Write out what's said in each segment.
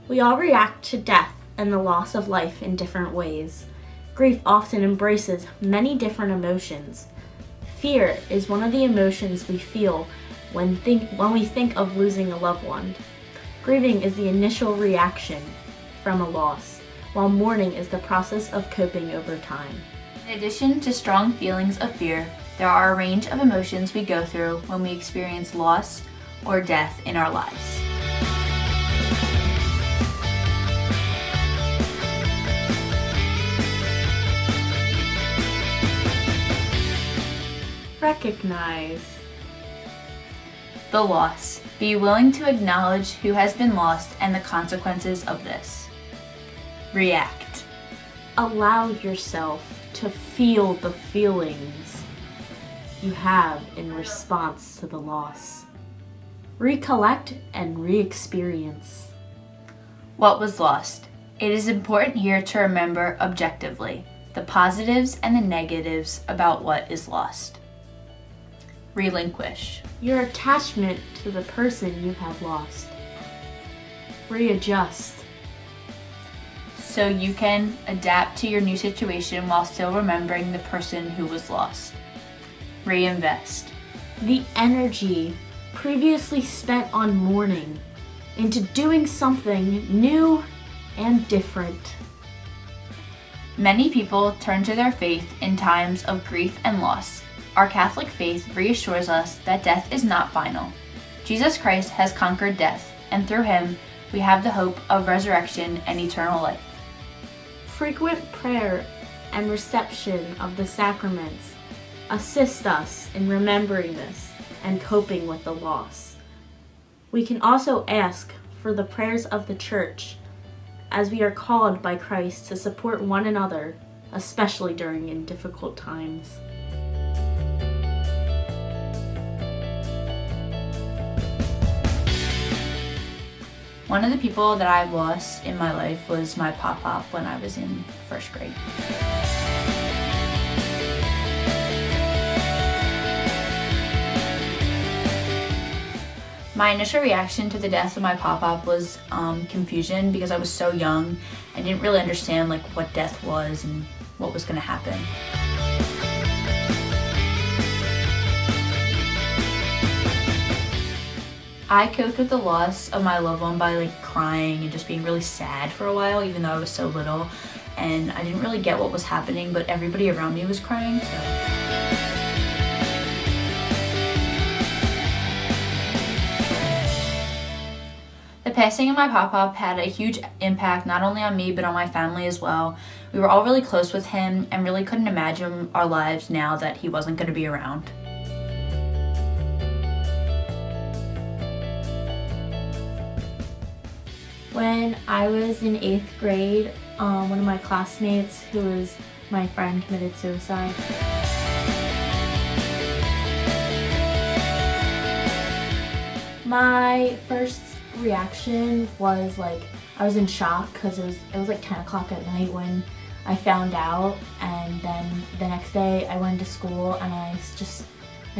We all react to death and the loss of life in different ways. Grief often embraces many different emotions. Fear is one of the emotions we feel when we think of losing a loved one. Grieving is the initial reaction from a loss, while mourning is the process of coping over time. In addition to strong feelings of fear, there are a range of emotions we go through when we experience loss or death in our lives. Recognize. The loss. Be willing to acknowledge who has been lost and the consequences of this. React. Allow yourself to feel the feelings you have in response to the loss. Recollect and re-experience. What was lost? It is important here to remember objectively the positives and the negatives about what is lost. Relinquish. Your attachment to the person you have lost. Readjust. So you can adapt to your new situation while still remembering the person who was lost. Reinvest. The energy previously spent on mourning into doing something new and different. Many people turn to their faith in times of grief and loss. Our Catholic faith reassures us that death is not final. Jesus Christ has conquered death, and through him we have the hope of resurrection and eternal life. Frequent prayer and reception of the sacraments assist us in remembering this and coping with the loss. We can also ask for the prayers of the Church, as we are called by Christ to support one another, especially during difficult times. One of the people that I've lost in my life was my pop-pop when I was in first grade. My initial reaction to the death of my pop-pop was confusion because I was so young. I didn't really understand what death was and what was going to happen. I coped with the loss of my loved one by crying and just being really sad for a while, even though I was so little, and I didn't really get what was happening, but everybody around me was crying, so. The passing of my pop-pop had a huge impact not only on me but on my family as well. We were all really close with him and really couldn't imagine our lives now that he wasn't going to be around. When I was in 8th grade, one of my classmates, who was my friend, committed suicide. My first reaction was I was in shock because it was 10 o'clock at night when I found out, and then the next day I went to school and I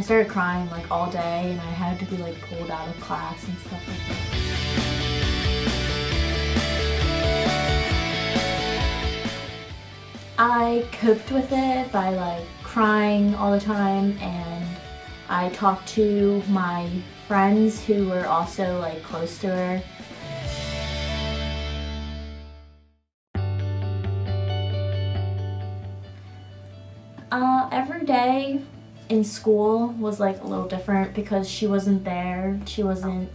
started crying all day, and I had to be pulled out of class and stuff like that. I coped with it by crying all the time, and I talked to my friends who were also close to her. Every day in school was a little different because she wasn't there. She wasn't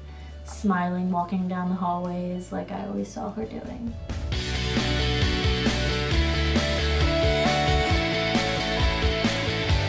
smiling, walking down the hallways like I always saw her doing.